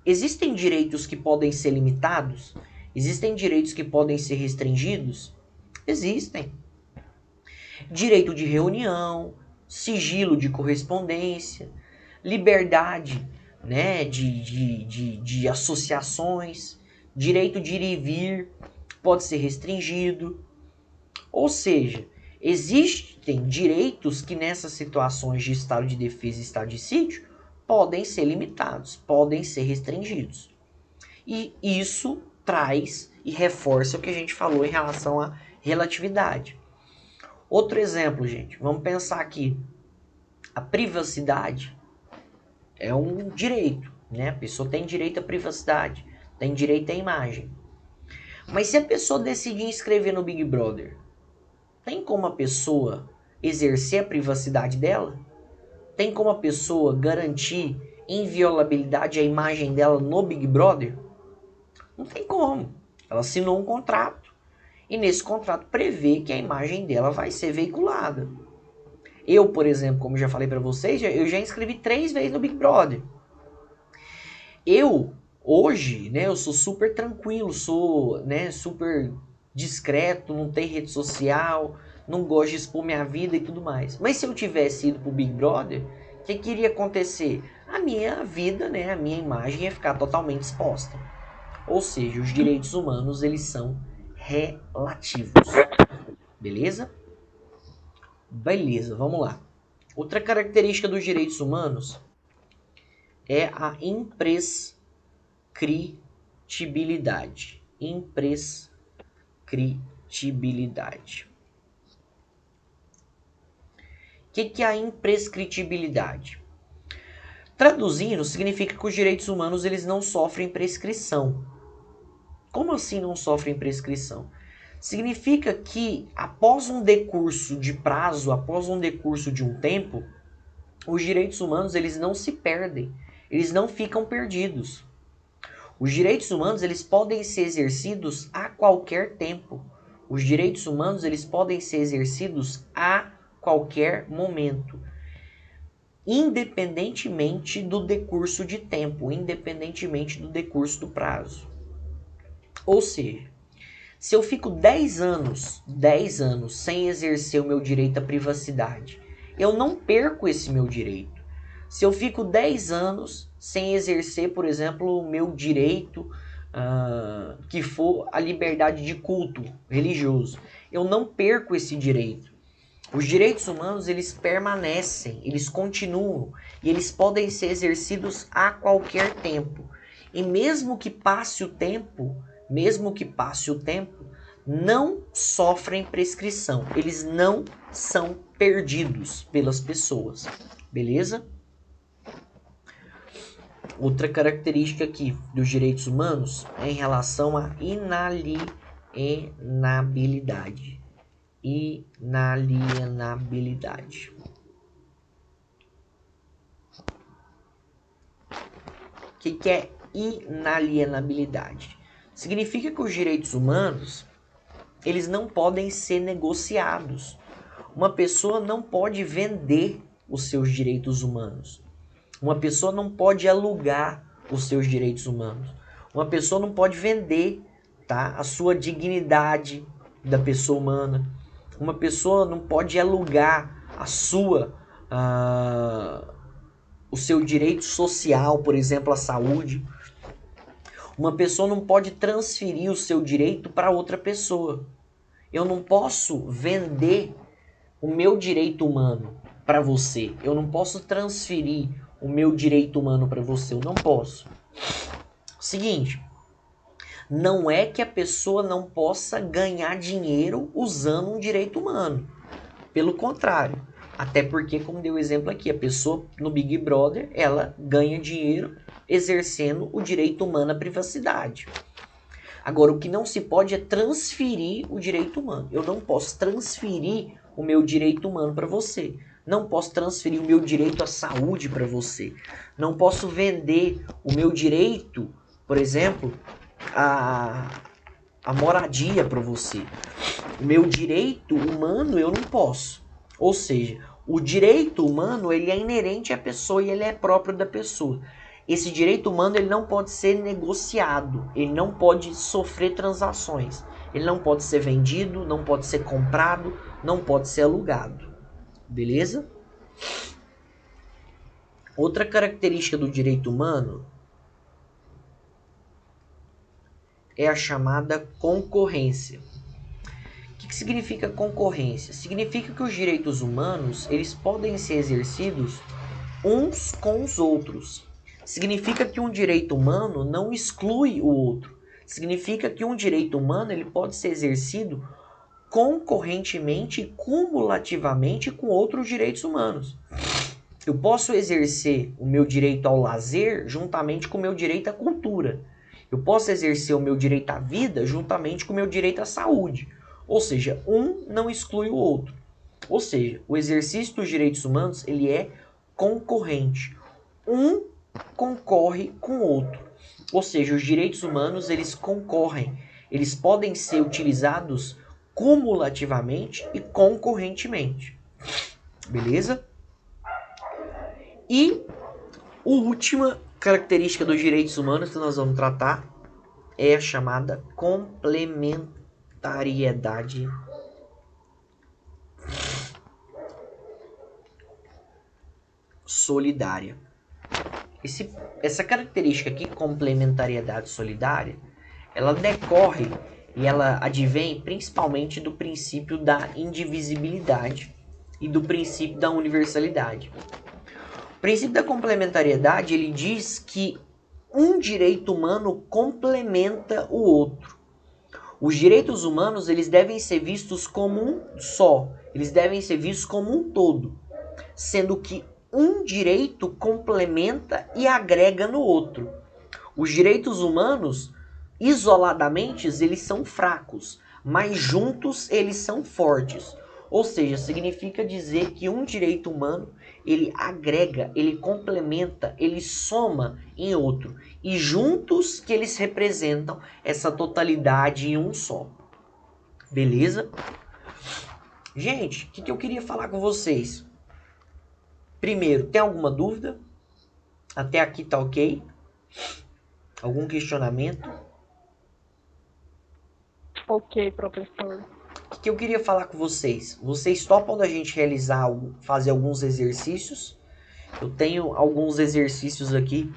existem direitos que podem ser limitados? Existem direitos que podem ser restringidos? Existem. Direito de reunião, sigilo de correspondência, liberdade, né, de associações, direito de ir e vir pode ser restringido. Ou seja, existem direitos que nessas situações de estado de defesa e estado de sítio podem ser limitados, podem ser restringidos. E isso traz e reforça o que a gente falou em relação à relatividade. Outro exemplo, gente, vamos pensar aqui. A privacidade é um direito, né? A pessoa tem direito à privacidade, tem direito à imagem. Mas se a pessoa decidir inscrever no Big Brother, tem como a pessoa exercer a privacidade dela? Tem como a pessoa garantir inviolabilidade à imagem dela no Big Brother? Não tem como. Ela assinou um contrato e nesse contrato prevê que a imagem dela vai ser veiculada. Eu, por exemplo, como já falei para vocês, eu já inscrevi 3 vezes no Big Brother. Eu, hoje, né, eu sou super tranquilo, sou, né, super discreto, não tenho rede social, não gosto de expor minha vida e tudo mais. Mas se eu tivesse ido pro Big Brother, o que iria acontecer? A minha vida, né, a minha imagem ia ficar totalmente exposta. Ou seja, os direitos humanos, eles são relativos. Beleza? Beleza, vamos lá. Outra característica dos direitos humanos é a imprescritibilidade. Imprescritibilidade. O que é a imprescritibilidade? Traduzindo, significa que os direitos humanos eles não sofrem prescrição. Como assim não sofrem prescrição? Significa que após um decurso de prazo, após um decurso de um tempo, os direitos humanos eles não se perdem, eles não ficam perdidos. Os direitos humanos, eles podem ser exercidos a qualquer tempo. Os direitos humanos, eles podem ser exercidos a qualquer momento, independentemente do decurso de tempo, independentemente do decurso do prazo. Ou seja, se eu fico 10 anos sem exercer o meu direito à privacidade, eu não perco esse meu direito. Se eu fico 10 anos sem exercer, por exemplo, o meu direito, que for a liberdade de culto religioso, eu não perco esse direito. Os direitos humanos, eles permanecem, eles continuam e eles podem ser exercidos a qualquer tempo. E mesmo que passe o tempo, não sofrem prescrição. Eles não são perdidos pelas pessoas. Beleza? Outra característica aqui dos direitos humanos é em relação à inalienabilidade. Inalienabilidade. O que é inalienabilidade? Significa que os direitos humanos, eles não podem ser negociados. Uma pessoa não pode vender os seus direitos humanos. Uma pessoa não pode alugar os seus direitos humanos. Uma pessoa não pode vender, tá, a sua dignidade da pessoa humana. Uma pessoa não pode alugar o seu direito social, por exemplo, a saúde. Uma pessoa não pode transferir o seu direito para outra pessoa. Eu não posso vender o meu direito humano para você. Eu não posso transferir o meu direito humano para você. Eu não posso. Seguinte, não é que a pessoa não possa ganhar dinheiro usando um direito humano. Pelo contrário. Até porque, como deu o exemplo aqui, a pessoa no Big Brother, ela ganha dinheiro exercendo o direito humano à privacidade. Agora, o que não se pode é transferir o direito humano. Eu não posso transferir o meu direito humano para você. Não posso transferir o meu direito à saúde para você. Não posso vender o meu direito, por exemplo, a moradia para você. O meu direito humano eu não posso. Ou seja, o direito humano ele é inerente à pessoa e ele é próprio da pessoa. Esse direito humano ele não pode ser negociado, ele não pode sofrer transações, ele não pode ser vendido, não pode ser comprado, não pode ser alugado. Beleza? Outra característica do direito humano é a chamada concorrência. O que significa concorrência? Significa que os direitos humanos eles podem ser exercidos uns com os outros. Significa que um direito humano não exclui o outro. Significa que um direito humano ele pode ser exercido concorrentemente e cumulativamente com outros direitos humanos. Eu posso exercer o meu direito ao lazer juntamente com o meu direito à cultura. Eu posso exercer o meu direito à vida juntamente com o meu direito à saúde. Ou seja, um não exclui o outro. Ou seja, o exercício dos direitos humanos ele é concorrente. Um concorre com o outro. Ou seja, os direitos humanos eles concorrem. Eles podem ser utilizados cumulativamente e concorrentemente. Beleza? E a última característica dos direitos humanos que nós vamos tratar é a chamada complementariedade solidária. Essa característica aqui, complementariedade solidária, ela decorre e ela advém principalmente do princípio da indivisibilidade e do princípio da universalidade. O princípio da complementariedade, ele diz que um direito humano complementa o outro. Os direitos humanos, eles devem ser vistos como um só, eles devem ser vistos como um todo, sendo que um direito complementa e agrega no outro. Os direitos humanos, isoladamente, eles são fracos, mas juntos eles são fortes. Ou seja, significa dizer que um direito humano ele agrega, ele complementa, ele soma em outro. E juntos que eles representam essa totalidade em um só. Beleza? Gente, o que eu queria falar com vocês? Primeiro, tem alguma dúvida? Até aqui tá ok? Algum questionamento? Ok, professor. O que eu queria falar com vocês? Vocês topam da gente fazer alguns exercícios? Eu tenho alguns exercícios aqui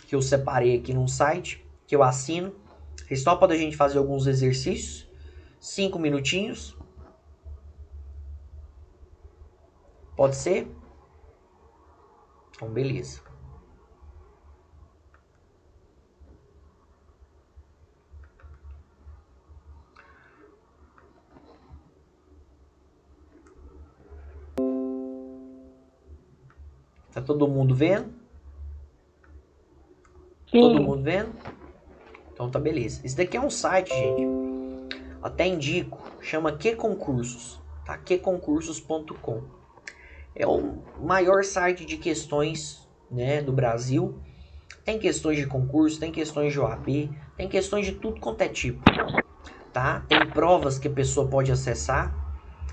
que eu separei aqui num site que eu assino. Vocês topam da gente fazer alguns exercícios? 5 minutinhos? Pode ser? Então, beleza. Tá todo mundo vendo? Sim. Todo mundo vendo? Então tá beleza. Esse daqui é um site, gente. Até indico. Chama QConcursos. Tá? QConcursos.com. É o maior site de questões, né, do Brasil. Tem questões de concurso, tem questões de OAB, tem questões de tudo quanto é tipo. Tá? Tem provas que a pessoa pode acessar.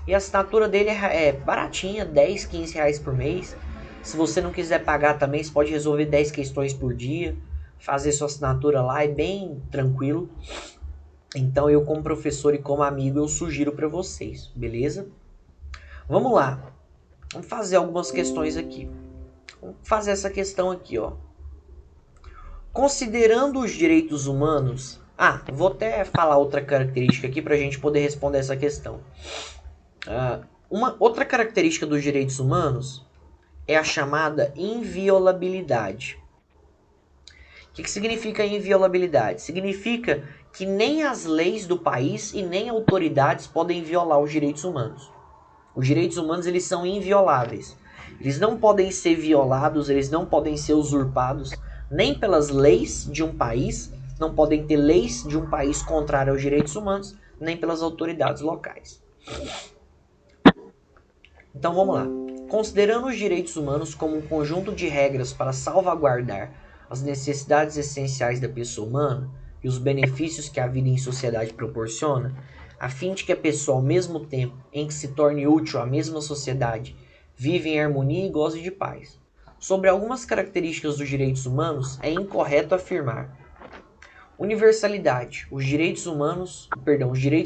E a assinatura dele é baratinha, 10, 15 reais por mês. Se você não quiser pagar também, você pode resolver 10 questões por dia. Fazer sua assinatura lá, é bem tranquilo. Então eu, como professor e como amigo, eu sugiro para vocês, beleza? Vamos lá. Vamos fazer algumas questões aqui. Vamos fazer essa questão aqui, ó. Considerando os direitos humanos... vou até falar outra característica aqui para a gente poder responder essa questão. Uma outra característica dos direitos humanos é a chamada inviolabilidade. O que significa inviolabilidade? Significa que nem as leis do país e nem autoridades podem violar os direitos humanos. Os direitos humanos, eles são invioláveis. Eles não podem ser violados, eles não podem ser usurpados, nem pelas leis de um país, não podem ter leis de um país contrárias aos direitos humanos, nem pelas autoridades locais. Então vamos lá. Considerando os direitos humanos como um conjunto de regras para salvaguardar as necessidades essenciais da pessoa humana e os benefícios que a vida em sociedade proporciona, a fim de que a pessoa, ao mesmo tempo em que se torne útil à mesma sociedade, viva em harmonia e goze de paz. Sobre algumas características dos direitos humanos, é incorreto afirmar: universalidade. Os direitos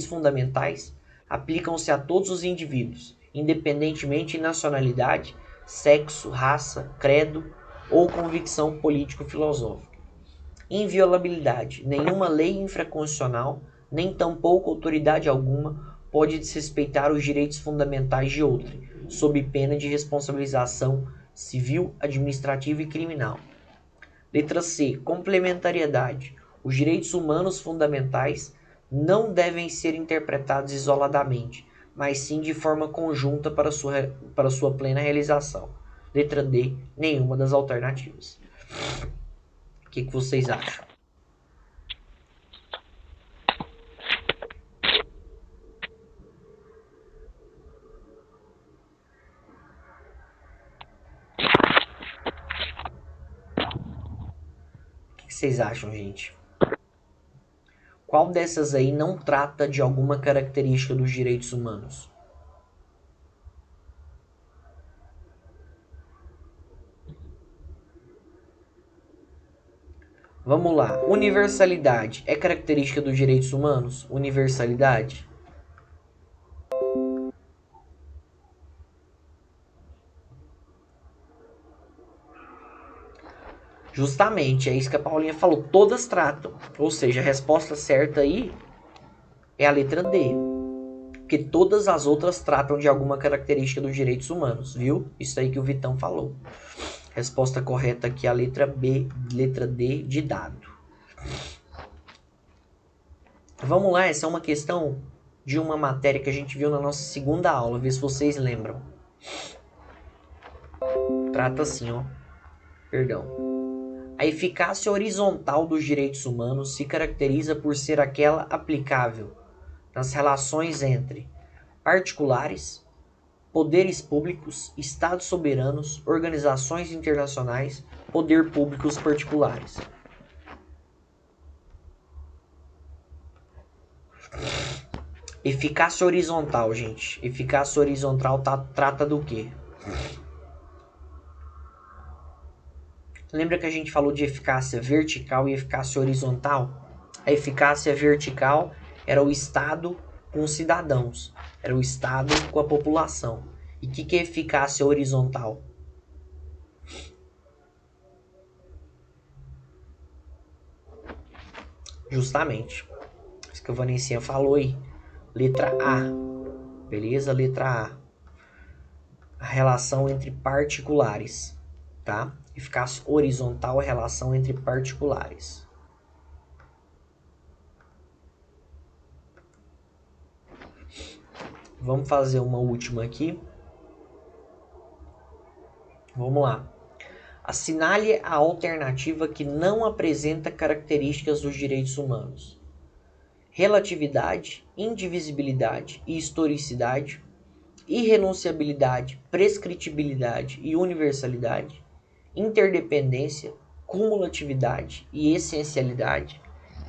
fundamentais aplicam-se a todos os indivíduos, independentemente de nacionalidade, sexo, raça, credo ou convicção político-filosófica. Inviolabilidade. Nenhuma lei infraconstitucional, nem tampouco autoridade alguma, pode desrespeitar os direitos fundamentais de outrem, sob pena de responsabilização civil, administrativa e criminal. Letra C. Complementariedade. Os direitos humanos fundamentais não devem ser interpretados isoladamente, mas sim de forma conjunta para sua plena realização. Letra D. Nenhuma das alternativas. O que vocês acham? O que vocês acham, gente? Qual dessas aí não trata de alguma característica dos direitos humanos? Vamos lá. Universalidade é característica dos direitos humanos? Universalidade? Justamente, é isso que a Paulinha falou. Todas tratam. Ou seja, a resposta certa aí é a letra D. Porque todas as outras tratam de alguma característica dos direitos humanos, viu? Isso aí que o Vitão falou. Resposta correta aqui é a letra B, letra D de dado. Vamos lá, essa é uma questão de uma matéria que a gente viu na nossa segunda aula, vê se vocês lembram. Trata assim, ó. Perdão. A eficácia horizontal dos direitos humanos se caracteriza por ser aquela aplicável nas relações entre particulares, poderes públicos, estados soberanos, organizações internacionais, poder públicos particulares. Eficácia horizontal, gente. Eficácia horizontal trata do quê? Lembra que a gente falou de eficácia vertical e eficácia horizontal? A eficácia vertical era o Estado com os cidadãos, era o Estado com a população. E o que é eficácia horizontal? Justamente. Isso que a Vanessinha falou aí. Letra A. Beleza? Letra A. A relação entre particulares. Tá? Eficácia horizontal é a relação entre particulares. Vamos fazer uma última aqui. Vamos lá. Assinale a alternativa que não apresenta características dos direitos humanos. Relatividade, indivisibilidade e historicidade, irrenunciabilidade, prescritibilidade e universalidade, interdependência, cumulatividade e essencialidade,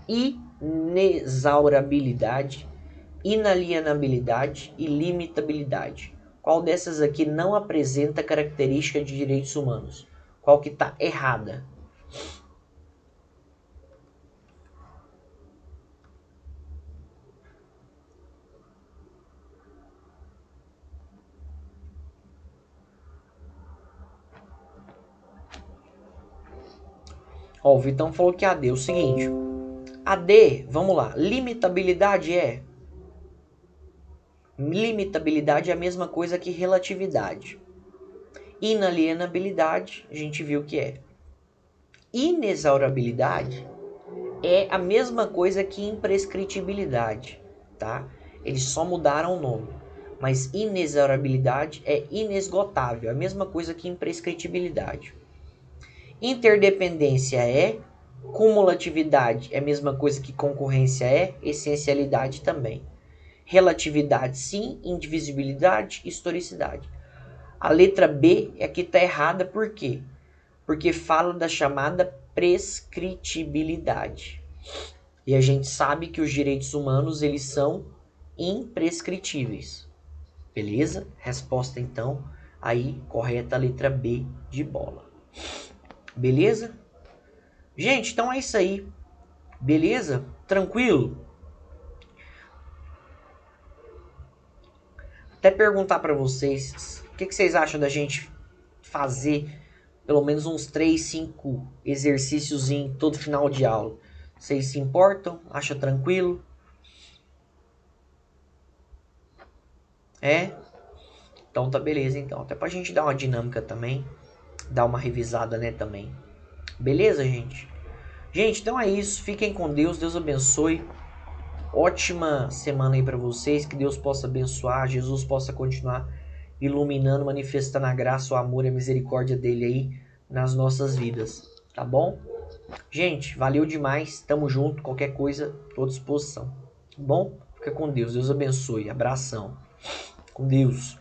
inexaurabilidade, inalienabilidade e limitabilidade. Qual dessas aqui não apresenta característica de direitos humanos? Qual que está errada? Ó, o Vitão falou que a D é o seguinte. A D, vamos lá. Limitabilidade é... Limitabilidade é a mesma coisa que relatividade. Inalienabilidade, a gente viu que é. Inexaurabilidade é a mesma coisa que imprescritibilidade, tá? Eles só mudaram o nome. Mas inexaurabilidade é inesgotável, a mesma coisa que imprescritibilidade. Interdependência é, cumulatividade é a mesma coisa que concorrência é, essencialidade também. Relatividade sim, indivisibilidade, historicidade. A letra B é a que está errada, por quê? Porque fala da chamada prescritibilidade. E a gente sabe que os direitos humanos, eles são imprescritíveis. Beleza? Resposta, então, aí, correta, a letra B de bola. Beleza? Gente, então é isso aí. Beleza? Tranquilo? Até perguntar para vocês, o que vocês acham da gente fazer pelo menos uns 3, 5 exercícios em todo final de aula? Vocês se importam? Acham tranquilo? É? Então tá beleza, então. Até pra gente dar uma dinâmica também. Dar uma revisada, né, também. Beleza, gente? Gente, então é isso. Fiquem com Deus. Deus abençoe. Ótima semana aí pra vocês. Que Deus possa abençoar. Jesus possa continuar iluminando, manifestando a graça, o amor e a misericórdia dele aí nas nossas vidas. Tá bom? Gente, valeu demais. Tamo junto. Qualquer coisa, tô à disposição. Tá bom? Fica com Deus. Deus abençoe. Abração. Com Deus.